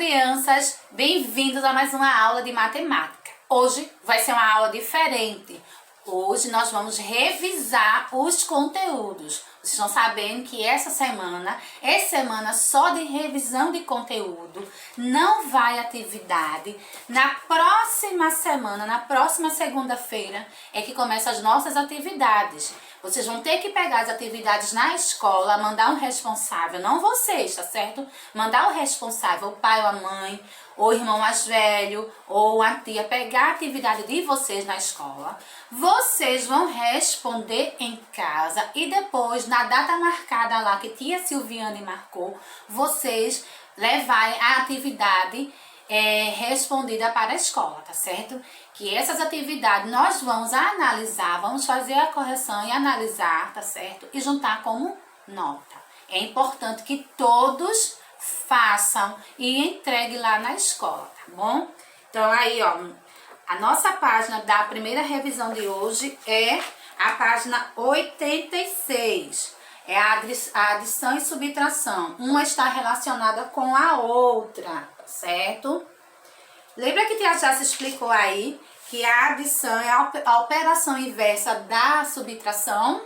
crianças, bem-vindos a mais uma aula de matemática. Hoje vai ser uma aula diferente. Hoje nós vamos revisar os conteúdos. Vocês estão sabendo que essa semana é semana só de revisão de conteúdo, não vai atividade. Na próxima semana, na próxima segunda-feira, é que começam as nossas atividades. Vocês vão ter que pegar as atividades na escola, mandar um responsável, não vocês, tá certo? Mandar o responsável, o pai ou a mãe, ou o irmão mais velho, ou a tia, pegar a atividade de vocês na escola. Vocês vão responder em casa e depois, na data marcada lá que tia Silviane marcou, vocês levarem a atividade respondida para a escola, tá certo? Que essas atividades nós vamos analisar, vamos fazer a correção e analisar, tá certo? E juntar como nota. É importante que todos façam e entreguem lá na escola, tá bom? Então aí, ó, a nossa página da primeira revisão de hoje é a página 86. É a adição e subtração. Uma está relacionada com a outra, tá certo? Lembra que tia já se explicou aí que a adição é a operação inversa da subtração?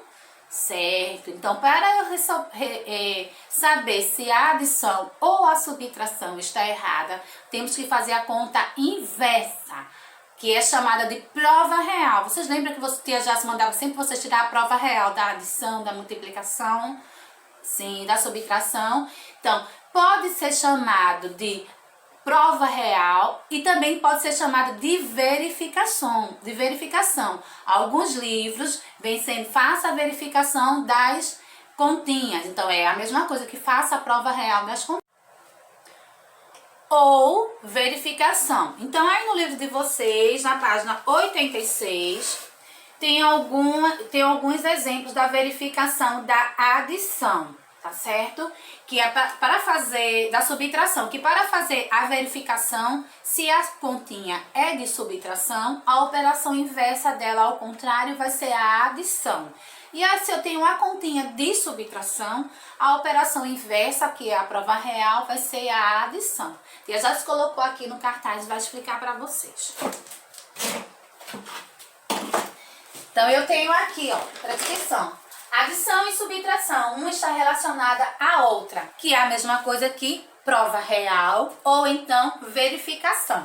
Certo. Então, para eu saber se a adição ou a subtração está errada, temos que fazer a conta inversa, que é chamada de prova real. Vocês lembram que tia já se mandava sempre vocês tirar a prova real da adição, da multiplicação, sim, da subtração? Então, pode ser chamado de prova real e também pode ser chamado de verificação. Alguns livros vêm sendo faça a verificação das continhas. Então, é a mesma coisa que faça a prova real das continhas. Ou verificação. Então, aí no livro de vocês, na página 86, tem alguns exemplos da verificação da adição, tá certo? Que é para fazer da subtração, que para fazer a verificação, se a continha é de subtração, a operação inversa dela, ao contrário, vai ser a adição. E aí, se eu tenho uma continha de subtração, a operação inversa, que é a prova real, vai ser a adição. E já se colocou aqui no cartaz, vai explicar para vocês. Então, eu tenho aqui, ó, presta atenção. Adição e subtração, uma está relacionada à outra, que é a mesma coisa que prova real ou então verificação.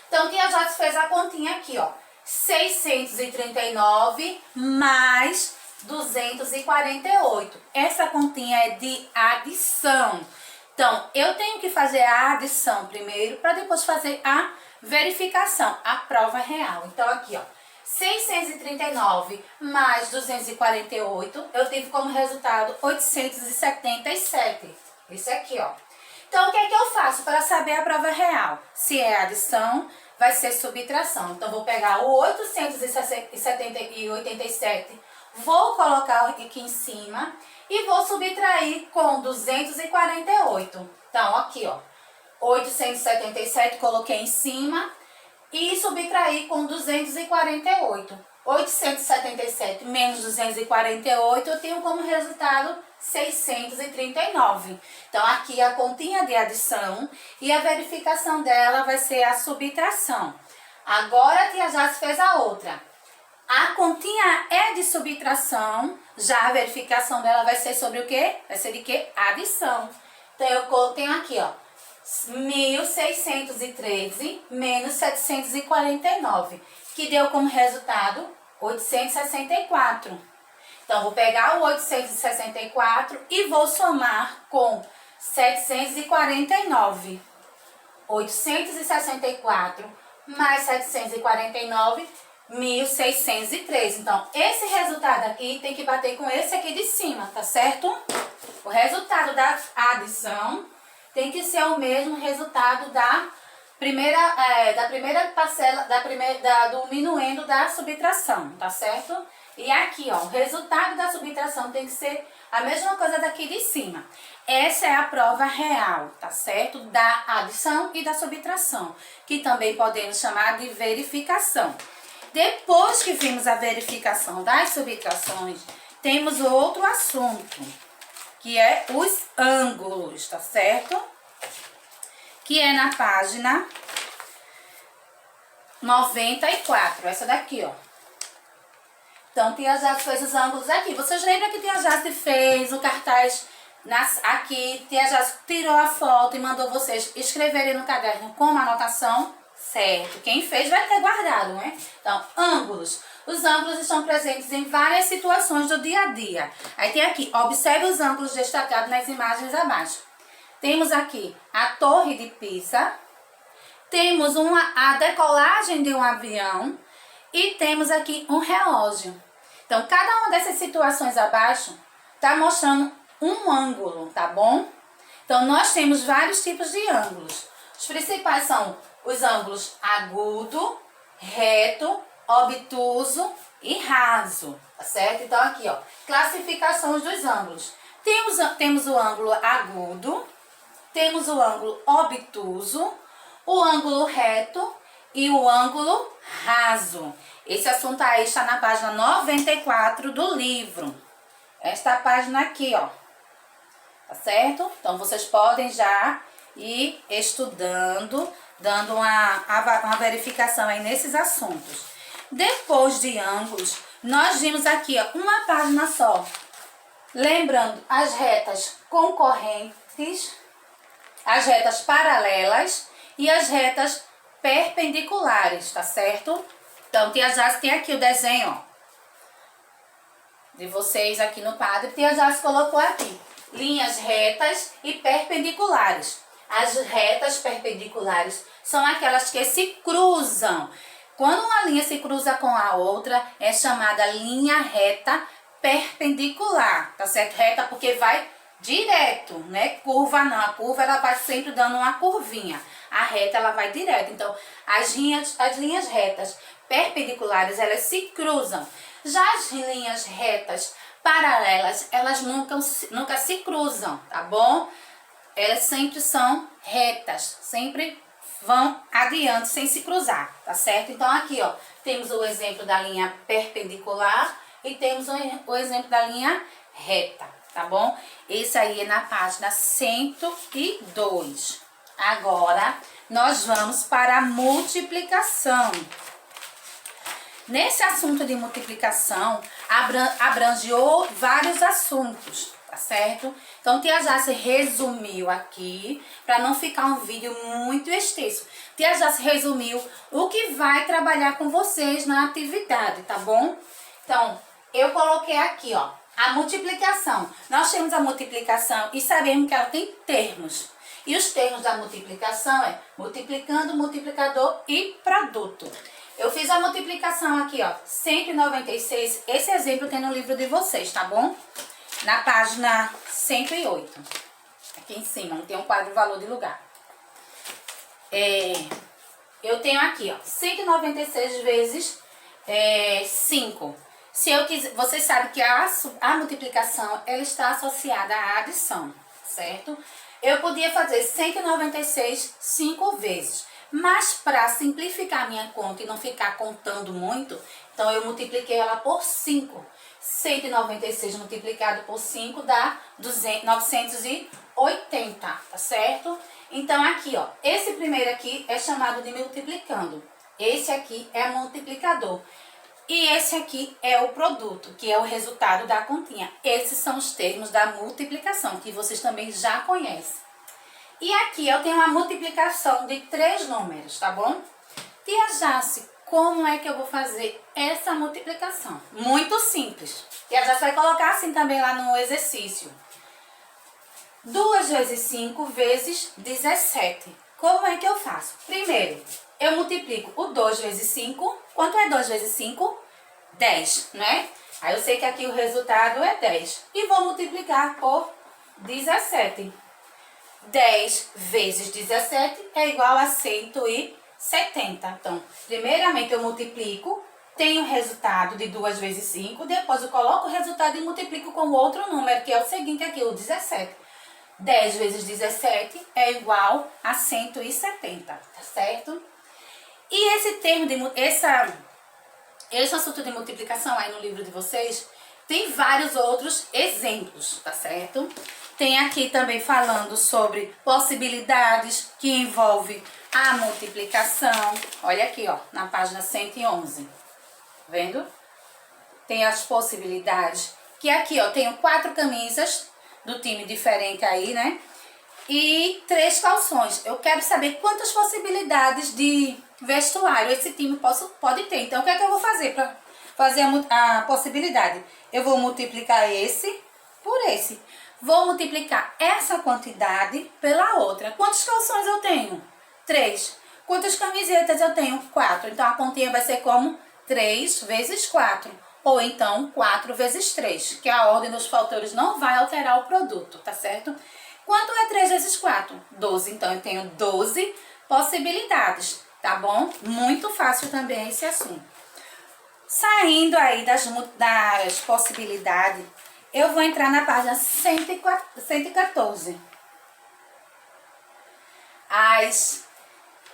Então, tia já fez a continha aqui, ó. 639 mais 248. Essa continha é de adição. Então, eu tenho que fazer a adição primeiro para depois fazer a verificação, a prova real. Então, aqui, ó. 639 mais 248, eu tive como resultado 877. Isso aqui, ó. Então, o que é que eu faço para saber a prova real? Se é adição, vai ser subtração. Então, vou pegar o 887, vou colocar aqui em cima e vou subtrair com 248. Então, aqui, ó. 877, coloquei em cima. E subtrair com 248. 877 menos 248, eu tenho como resultado 639. Então, aqui a continha de adição e a verificação dela vai ser a subtração. Agora, a tia Jace fez a outra. A continha é de subtração, já a verificação dela vai ser sobre o quê? Vai ser de quê? Adição. Então, eu tenho aqui, ó. 1.613 menos 749, que deu como resultado 864. Então, vou pegar o 864 e vou somar com 749. 864 mais 749, 1.603. Então, esse resultado aqui tem que bater com esse aqui de cima, tá certo? O resultado da adição tem que ser o mesmo resultado da primeira parcela, do minuendo da subtração, tá certo? E aqui, ó, o resultado da subtração tem que ser a mesma coisa daqui de cima. Essa é a prova real, tá certo? Da adição e da subtração, que também podemos chamar de verificação. Depois que vimos a verificação das subtrações, temos outro assunto, que é os ângulos, tá certo? que é na página 94, essa daqui, ó. Então, Tia Jace fez os ângulos aqui. Vocês lembram que Tia Jace fez o cartaz aqui? Tia Jace tirou a foto e mandou vocês escreverem no caderno com uma anotação? Certo. Quem fez vai ter guardado, né? Então, ângulos. Os ângulos estão presentes em várias situações do dia a dia. Aí tem aqui, observe os ângulos destacados nas imagens abaixo. Temos aqui a Torre de Pisa. Temos a decolagem de um avião e temos aqui um relógio. Então, cada uma dessas situações abaixo está mostrando um ângulo, tá bom? Então, nós temos vários tipos de ângulos. Os principais são os ângulos agudo, reto, obtuso e raso, tá certo? Então, aqui, ó, classificações dos ângulos. Temos o ângulo agudo, temos o ângulo obtuso, o ângulo reto e o ângulo raso. Esse assunto aí está na página 94 do livro. Esta página aqui, ó. Tá certo? Então, vocês podem já ir estudando, dando uma verificação aí nesses assuntos. Depois de ângulos, nós vimos aqui, ó, uma página só. Lembrando as retas concorrentes, as retas paralelas e as retas perpendiculares, tá certo? Então, Tia Jace tem aqui o desenho, ó, de vocês aqui no quadro. Tia Jace colocou aqui linhas retas e perpendiculares. As retas perpendiculares são aquelas que se cruzam. Quando uma linha se cruza com a outra, é chamada linha reta perpendicular, tá certo? Reta porque vai direto, né? Curva não, a curva ela vai sempre dando uma curvinha. A reta ela vai direto. Então, as linhas retas perpendiculares, elas se cruzam. Já as linhas retas paralelas, elas nunca se cruzam, tá bom? Elas sempre são retas, sempre vão adiante sem se cruzar, tá certo? Então, aqui, ó, temos o exemplo da linha perpendicular e temos o exemplo da linha reta, tá bom? Esse aí é na página 102. Agora, nós vamos para a multiplicação. Nesse assunto de multiplicação, abrange vários assuntos, tá certo? Então, Tia Jace resumiu aqui, para não ficar um vídeo muito extenso. Tia Jace resumiu o que vai trabalhar com vocês na atividade, tá bom? Então, eu coloquei aqui, ó, a multiplicação. Nós temos a multiplicação e sabemos que ela tem termos. E os termos da multiplicação é multiplicando, multiplicador e produto. Eu fiz a multiplicação aqui, ó, 196. Esse exemplo tem no livro de vocês, tá bom? Na página 108. Aqui em cima, não tem um quadro valor de lugar. Eu tenho aqui, ó, 196 vezes 5. Se eu quiser, vocês sabem que a multiplicação, ela está associada à adição, certo? Eu podia fazer 196 5 vezes. Mas para simplificar a minha conta e não ficar contando muito, então eu multipliquei ela por 5. 196 multiplicado por 5 dá 980, tá certo? Então aqui, ó, esse primeiro aqui é chamado de multiplicando. Esse aqui é multiplicador. E esse aqui é o produto, que é o resultado da continha. Esses são os termos da multiplicação, que vocês também já conhecem. E aqui eu tenho uma multiplicação de 3 números, tá bom? Tia Jace, como é que eu vou fazer essa multiplicação? Muito simples. Tia Jace vai colocar assim também lá no exercício. 2 vezes 5 vezes 17. Como é que eu faço? Primeiro, eu multiplico o 2 vezes 5. Quanto é 2 vezes 5? 10, né? Aí eu sei que aqui o resultado é 10. E vou multiplicar por 17. 10 vezes 17 é igual a 170. Então, primeiramente eu multiplico, tenho o resultado de 2 vezes 5, depois eu coloco o resultado e multiplico com outro número, que é o seguinte aqui, o 17. 10 vezes 17 é igual a 170, tá certo? E esse termo esse assunto de multiplicação aí no livro de vocês, tem vários outros exemplos, tá certo? Tem aqui também falando sobre possibilidades que envolve a multiplicação. Olha aqui, ó, na página 111. Vendo? Tem as possibilidades. Que aqui, ó, tenho 4 camisas do time diferente aí, né? E 3 calções. Eu quero saber quantas possibilidades de vestuário esse time pode ter. Então, o que é que eu vou fazer para fazer a possibilidade? Eu vou multiplicar esse por esse. Vou multiplicar essa quantidade pela outra. Quantos calções eu tenho? 3. Quantas camisetas eu tenho? 4. Então, a continha vai ser como 3 vezes 4. Ou então, 4 vezes 3. Que a ordem dos fatores não vai alterar o produto, tá certo? Quanto é 3 vezes 4? 12. Então, eu tenho 12 possibilidades, tá bom? Muito fácil também esse assunto. Saindo aí das possibilidades, eu vou entrar na página 114.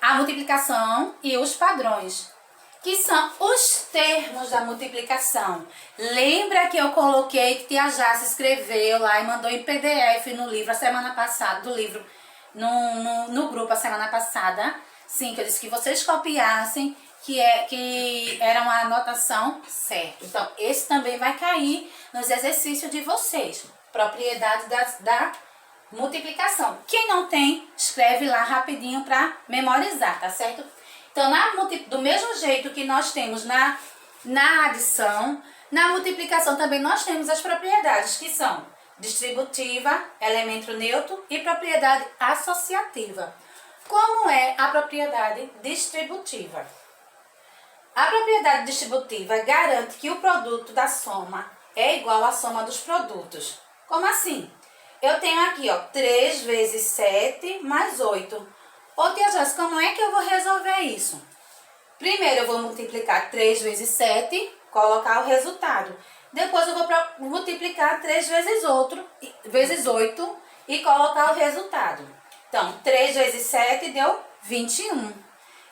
A multiplicação e os padrões, que são os termos da multiplicação. Lembra que eu coloquei que Tia Jace escreveu lá e mandou em PDF no livro a semana passada, do livro no grupo a semana passada? Sim, que eu disse que vocês copiassem, que era uma anotação certa. Então, esse também vai cair nos exercícios de vocês. Propriedade da multiplicação. Quem não tem, escreve lá rapidinho para memorizar, tá certo? Então, do mesmo jeito que nós temos na adição, na multiplicação também nós temos as propriedades, que são distributiva, elemento neutro e propriedade associativa. Como é a propriedade distributiva? A propriedade distributiva garante que o produto da soma é igual à soma dos produtos. Como assim? Eu tenho aqui, ó, 3 vezes 7 mais 8. Ô, Tia Jace, como é que eu vou resolver isso? Primeiro eu vou multiplicar 3 vezes 7, colocar o resultado. Depois eu vou multiplicar 3 vezes 8 e colocar o resultado. Então, 3 vezes 7 deu 21.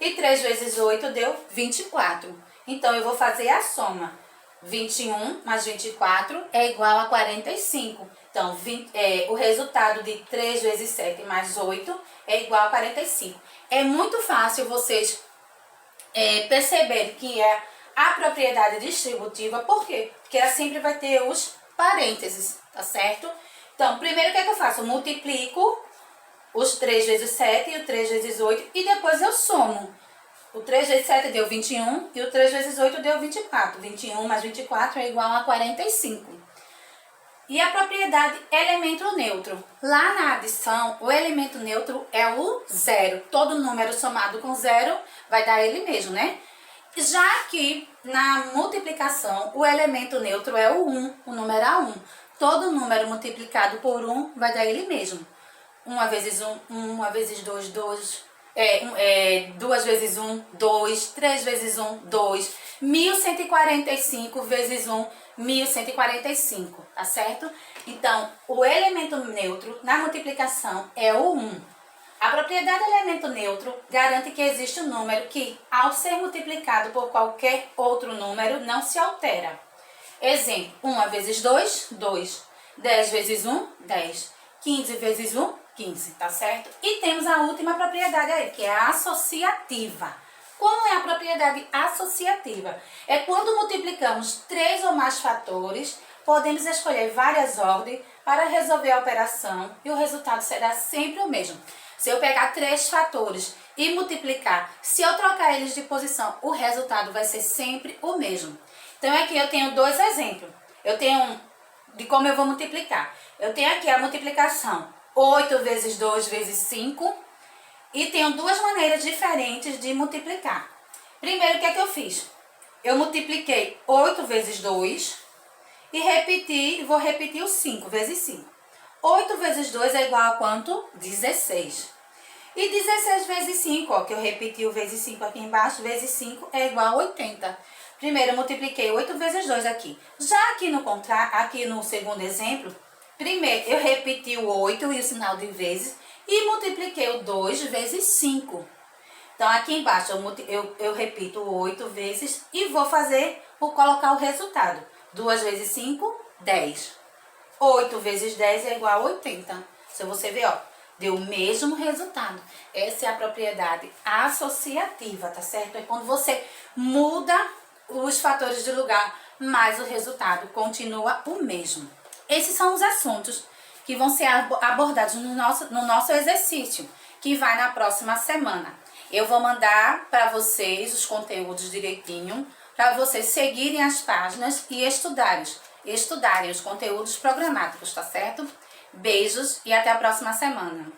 E 3 vezes 8 deu 24. Então, eu vou fazer a soma. 21 mais 24 é igual a 45. Então, o resultado de 3 vezes 7 mais 8 é igual a 45. É muito fácil vocês perceberem que é a propriedade distributiva. Por quê? Porque ela sempre vai ter os parênteses, tá certo? Então, primeiro o que é que eu faço? Eu multiplico os 3 vezes 7 e o 3 vezes 8 e depois eu somo. O 3 vezes 7 deu 21 e o 3 vezes 8 deu 24. 21 mais 24 é igual a 45. E a propriedade elemento neutro. Lá na adição, o elemento neutro é o zero. Todo número somado com zero vai dar ele mesmo, né? Já que na multiplicação, o elemento neutro é o 1, o numeral 1. Todo número multiplicado por 1 vai dar ele mesmo. 1 vezes 1, 1 vezes 2, 2. 2 vezes 1, 2. 3 vezes 1, 2. 1145 vezes 1, 1145, tá certo? Então, o elemento neutro na multiplicação é o 1. A propriedade elemento neutro garante que existe um número que, ao ser multiplicado por qualquer outro número, não se altera. Exemplo, 1 vezes 2, 2. 10 vezes 1, 10. 15 vezes 1, 15, tá certo? E temos a última propriedade aí, que é a associativa. Como é a propriedade associativa? É quando multiplicamos 3 ou mais fatores, podemos escolher várias ordens para resolver a operação e o resultado será sempre o mesmo. Se eu pegar 3 fatores e multiplicar, se eu trocar eles de posição, o resultado vai ser sempre o mesmo. Então aqui eu tenho 2 exemplos. Eu tenho de como eu vou multiplicar. Eu tenho aqui a multiplicação 8 vezes 2 vezes 5. E tenho 2 maneiras diferentes de multiplicar. Primeiro, o que é que eu fiz? Eu multipliquei 8 vezes 2 e vou repetir o 5 vezes 5. 8 vezes 2 é igual a quanto? 16. E 16 vezes 5, ó, que eu repeti o vezes 5 aqui embaixo, vezes 5 é igual a 80. Primeiro, eu multipliquei 8 vezes 2 aqui. Já aqui no segundo exemplo, primeiro eu repeti o 8 e o sinal de vezes, e multipliquei o 2 vezes 5. Então, aqui embaixo eu repito o 8 vezes e vou colocar o resultado. 2 vezes 5, 10. 8 vezes 10 é igual a 80. Se você ver, ó, deu o mesmo resultado. Essa é a propriedade associativa, tá certo? É quando você muda os fatores de lugar, mas o resultado continua o mesmo. Esses são os assuntos que vão ser abordados no nosso exercício, que vai na próxima semana. Eu vou mandar para vocês os conteúdos direitinho, para vocês seguirem as páginas e estudarem os conteúdos programáticos, tá certo? Beijos e até a próxima semana.